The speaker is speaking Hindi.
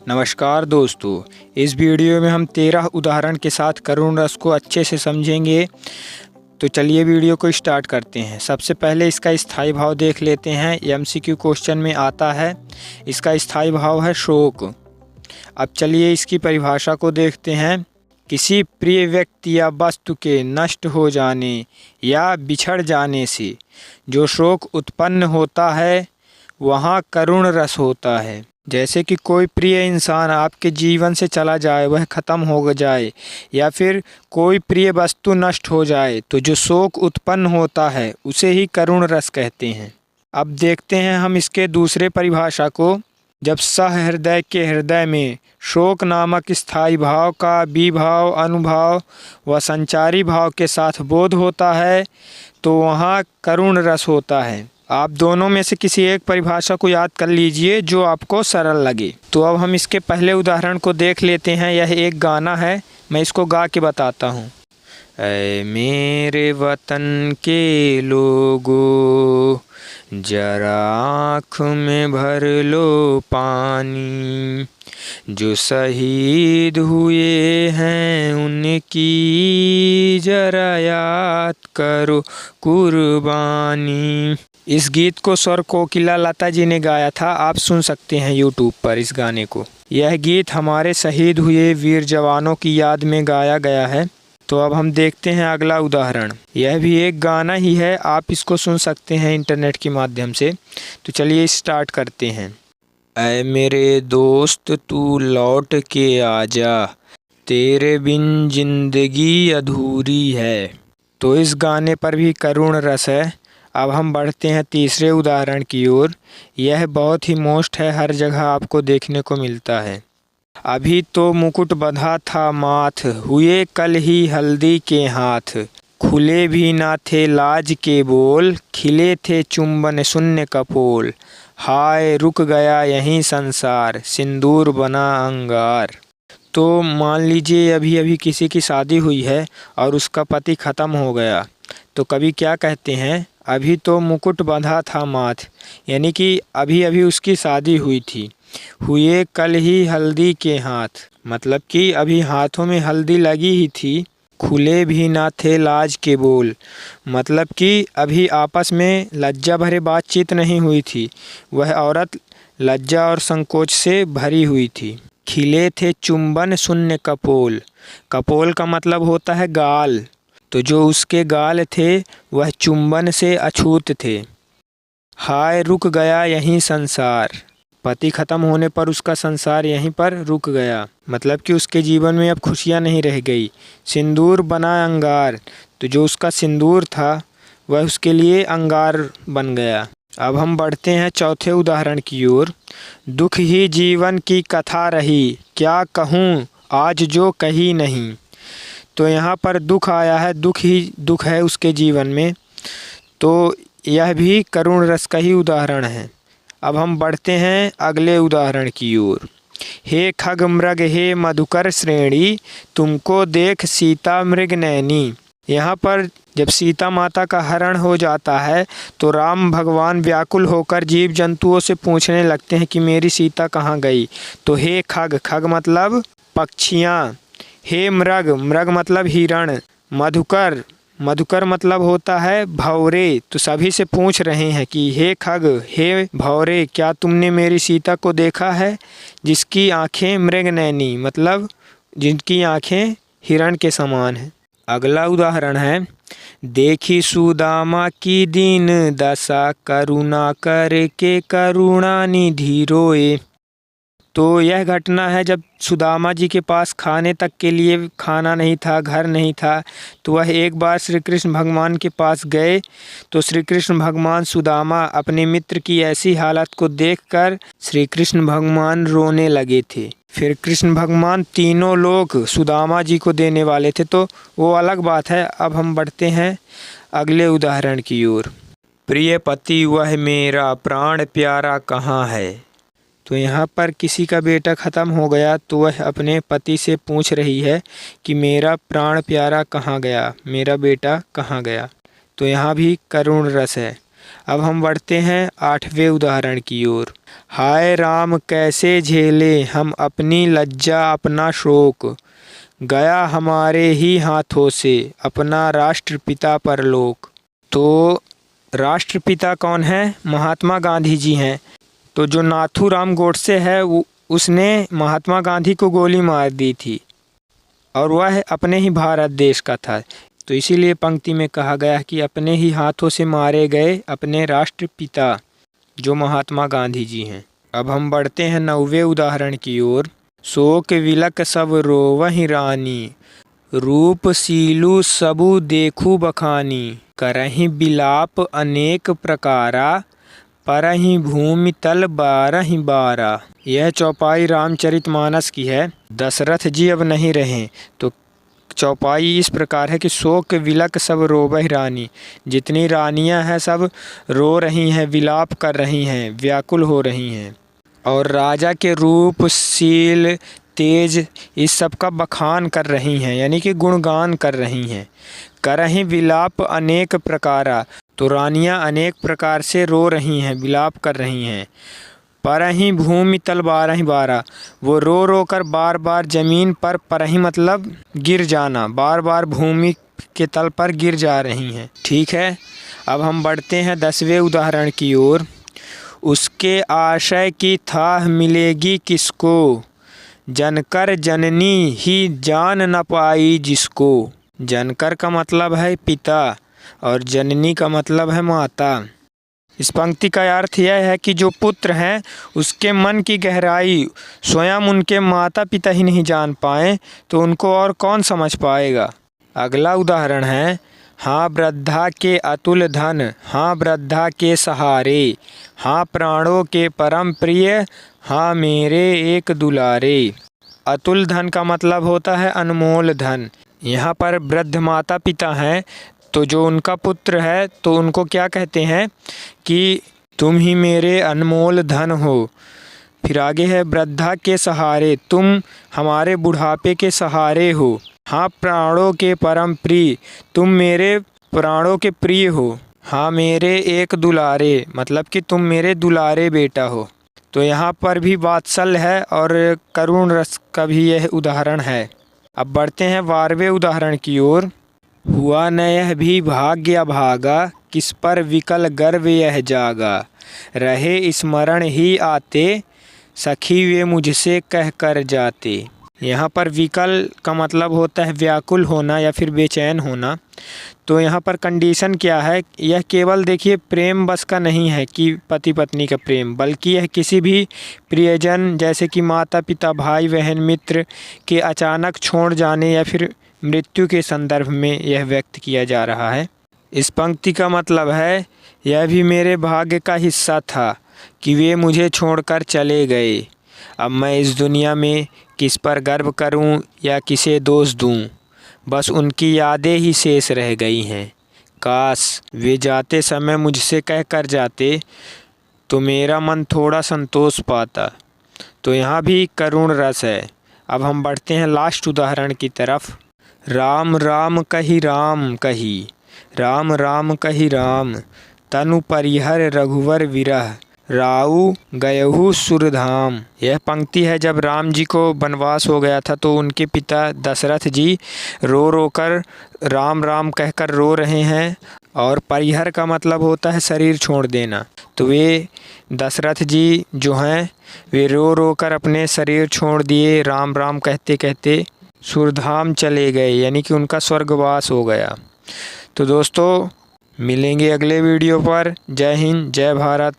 नमस्कार दोस्तों, इस वीडियो में हम 13 उदाहरण के साथ करुण रस को अच्छे से समझेंगे। तो चलिए वीडियो को स्टार्ट करते हैं। सबसे पहले इसका स्थायी भाव देख लेते हैं। एमसीक्यू क्वेश्चन में आता है। इसका स्थायी भाव है शोक। अब चलिए इसकी परिभाषा को देखते हैं। किसी प्रिय व्यक्ति या वस्तु के नष्ट हो जाने या बिछड़ जाने से जो शोक उत्पन्न होता है वहाँ करुण रस होता है। जैसे कि कोई प्रिय इंसान आपके जीवन से चला जाए, वह ख़त्म हो जाए, या फिर कोई प्रिय वस्तु नष्ट हो जाए, तो जो शोक उत्पन्न होता है उसे ही करुण रस कहते हैं। अब देखते हैं हम इसके दूसरे परिभाषा को। जब सहृदय के हृदय में शोक नामक स्थायी भाव का विभाव, अनुभाव व संचारी भाव के साथ बोध होता है तो वहाँ करुण रस होता है। आप दोनों में से किसी एक परिभाषा को याद कर लीजिए जो आपको सरल लगे। तो अब हम इसके पहले उदाहरण को देख लेते हैं। यह एक गाना है, मैं इसको गा के बताता हूँ। ऐ मेरे वतन के लोगों, जरा आँख में भर लो पानी, जो शहीद हुए हैं उनकी जरा याद करो कुर्बानी। इस गीत को स्वर कोकिला लता जी ने गाया था। आप सुन सकते हैं यूट्यूब पर इस गाने को। यह गीत हमारे शहीद हुए वीर जवानों की याद में गाया गया है। तो अब हम देखते हैं अगला उदाहरण। यह भी एक गाना ही है, आप इसको सुन सकते हैं इंटरनेट के माध्यम से। तो चलिए स्टार्ट करते हैं। ऐ मेरे दोस्त तू लौट के आजा, तेरे बिन जिंदगी अधूरी है। तो इस गाने पर भी करुण रस है। अब हम बढ़ते हैं तीसरे उदाहरण की ओर। यह बहुत ही मोस्ट है, हर जगह आपको देखने को मिलता है। अभी तो मुकुट बंधा था माथ, हुए कल ही हल्दी के हाथ, खुले भी ना थे लाज के बोल, खिले थे चुंबन शून्य कपोल, हाय रुक गया यहीं संसार, सिंदूर बना अंगार। तो मान लीजिए अभी अभी किसी की शादी हुई है और उसका पति ख़त्म हो गया, तो कवि क्या कहते हैं, अभी तो मुकुट बंधा था माथ, यानी कि अभी अभी उसकी शादी हुई थी। हुए कल ही हल्दी के हाथ, मतलब कि अभी हाथों में हल्दी लगी ही थी। खुले भी ना थे लाज के बोल, मतलब कि अभी आपस में लज्जा भरे बातचीत नहीं हुई थी। वह औरत लज्जा और संकोच से भरी हुई थी। खिले थे चुंबन शून्य कपोल, कपोल का मतलब होता है गाल, तो जो उसके गाल थे वह चुंबन से अछूत थे। हाय रुक गया यहीं संसार, पति ख़त्म होने पर उसका संसार यहीं पर रुक गया, मतलब कि उसके जीवन में अब खुशियाँ नहीं रह गई। सिंदूर बना अंगार, तो जो उसका सिंदूर था वह उसके लिए अंगार बन गया। अब हम बढ़ते हैं चौथे उदाहरण की ओर। दुख ही जीवन की कथा रही, क्या कहूँ आज जो कही नहीं। तो यहाँ पर दुख आया है, दुख ही दुख है उसके जीवन में, तो यह भी करुण रस का ही उदाहरण है। अब हम बढ़ते हैं अगले उदाहरण की ओर। हे खग मृग हे मधुकर श्रेणी, तुमको देख सीता मृग नैनी। यहाँ पर जब सीता माता का हरण हो जाता है तो राम भगवान व्याकुल होकर जीव जंतुओं से पूछने लगते हैं कि मेरी सीता कहाँ गई। तो हे खग, खग मतलब पक्षियाँ, हे मृग, मृग मतलब हिरण, मधुकर, मधुकर मतलब होता है भौरे। तो सभी से पूछ रहे हैं कि हे खग, हे भौरे, क्या तुमने मेरी सीता को देखा है जिसकी आंखें मृग नैनी, मतलब जिनकी आंखें हिरण के समान हैं। अगला उदाहरण है। देखी सुदामा की दीन दशा, करुणा करके करुणा निधि रोए। तो यह घटना है जब सुदामा जी के पास खाने तक के लिए खाना नहीं था, घर नहीं था, तो वह एक बार श्री कृष्ण भगवान के पास गए। तो श्री कृष्ण भगवान सुदामा अपने मित्र की ऐसी हालत को देखकर श्री कृष्ण भगवान रोने लगे थे। फिर कृष्ण भगवान तीनों लोग सुदामा जी को देने वाले थे, तो वो अलग बात है। अब हम बढ़ते हैं अगले उदाहरण की ओर। प्रिय पति वह मेरा प्राण प्यारा कहाँ है। तो यहाँ पर किसी का बेटा ख़त्म हो गया तो वह अपने पति से पूछ रही है कि मेरा प्राण प्यारा कहाँ गया, मेरा बेटा कहाँ गया। तो यहाँ भी करुण रस है। अब हम बढ़ते हैं 8वें उदाहरण की ओर। हाय राम कैसे झेले हम अपनी लज्जा अपना शोक, गया हमारे ही हाथों से अपना राष्ट्रपिता परलोक। तो राष्ट्रपिता कौन है? महात्मा गांधी जी हैं। तो जो नाथूराम गोडसे है उसने महात्मा गांधी को गोली मार दी थी और वह अपने ही भारत देश का था। तो इसीलिए पंक्ति में कहा गया कि अपने ही हाथों से मारे गए अपने राष्ट्रपिता जो महात्मा गांधी जी हैं। अब हम बढ़ते हैं 9वें उदाहरण की ओर। शोक विलक सब रोवहि रानी, रूप सीलू सबु देखू बखानी, करहि बिलाप अनेक प्रकारा, परहि भूमि तल बारहि बारा। यह चौपाई रामचरितमानस की है। दशरथ जी अब नहीं रहे तो चौपाई इस प्रकार है कि शोक विलक सब रोवहि रानी, जितनी रानियां हैं सब रो रही हैं, विलाप कर रही हैं, व्याकुल हो रही हैं। और राजा के रूप, शील, तेज इस सब का बखान कर रही हैं, यानी कि गुणगान कर रही हैं। करहि विलाप अनेक प्रकारा, तो रानियां अनेक प्रकार से रो रही हैं, विलाप कर रही हैं। परहि भूमि तल बारहि बारा, वो रो रो कर बार बार जमीन पर, परहि मतलब गिर जाना, बार बार भूमि के तल पर गिर जा रही हैं। ठीक है, अब हम बढ़ते हैं 10वें उदाहरण की ओर। उसके आशय की थाह मिलेगी किसको, जनकर जननी ही जान न पाई जिसको। जनकर का मतलब है पिता और जननी का मतलब है माता। इस पंक्ति का अर्थ यह है कि जो पुत्र हैं उसके मन की गहराई स्वयं उनके माता पिता ही नहीं जान पाए तो उनको और कौन समझ पाएगा। अगला उदाहरण है, हाँ वृद्धा के अतुल धन, हाँ वृद्धा के सहारे, हाँ प्राणों के परम प्रिय, हाँ मेरे एक दुलारे। अतुल धन का मतलब होता है अनमोल धन। यहाँ पर वृद्ध माता पिता हैं तो जो उनका पुत्र है तो उनको क्या कहते हैं कि तुम ही मेरे अनमोल धन हो। फिर आगे है वृद्धा के सहारे, तुम हमारे बुढ़ापे के सहारे हो। हाँ प्राणों के परम प्रिय, तुम मेरे प्राणों के प्रिय हो। हाँ मेरे एक दुलारे, मतलब कि तुम मेरे दुलारे बेटा हो। तो यहाँ पर भी वात्सल्य है और करुण रस का भी यह उदाहरण है। अब बढ़ते हैं 12वें उदाहरण की ओर। हुआ न यह भी भाग्य भागा, किस पर विकल गर्व यह जागा, रहे स्मरण ही आते, सखी वे मुझसे कह कर जाते। यहाँ पर विकल का मतलब होता है व्याकुल होना या फिर बेचैन होना। तो यहाँ पर कंडीशन क्या है, यह केवल देखिए प्रेम बस का नहीं है कि पति पत्नी का प्रेम, बल्कि यह किसी भी प्रियजन जैसे कि माता पिता, भाई बहन, मित्र के अचानक छोड़ जाने या फिर मृत्यु के संदर्भ में यह व्यक्त किया जा रहा है। इस पंक्ति का मतलब है, यह भी मेरे भाग्य का हिस्सा था कि वे मुझे छोड़कर चले गए। अब मैं इस दुनिया में किस पर गर्व करूं या किसे दोष दूं, बस उनकी यादें ही शेष रह गई हैं। काश वे जाते समय मुझसे कह कर जाते तो मेरा मन थोड़ा संतोष पाता। तो यहाँ भी करुण रस है। अब हम बढ़ते हैं लास्ट उदाहरण की तरफ। राम राम कही राम कही, राम राम कही राम, तनु परिहर रघुवर विरह, राऊ गयहु सुरधाम। यह पंक्ति है जब राम जी को वनवास हो गया था तो उनके पिता दशरथ जी रो रो कर राम राम कहकर रो रहे हैं। और परिहर का मतलब होता है शरीर छोड़ देना। तो वे दशरथ जी जो हैं वे रो रो कर अपने शरीर छोड़ दिए, राम राम कहते कहते सुरधाम चले गए, यानी कि उनका स्वर्गवास हो गया। तो दोस्तों मिलेंगे अगले वीडियो पर। जय हिंद, जय भारत।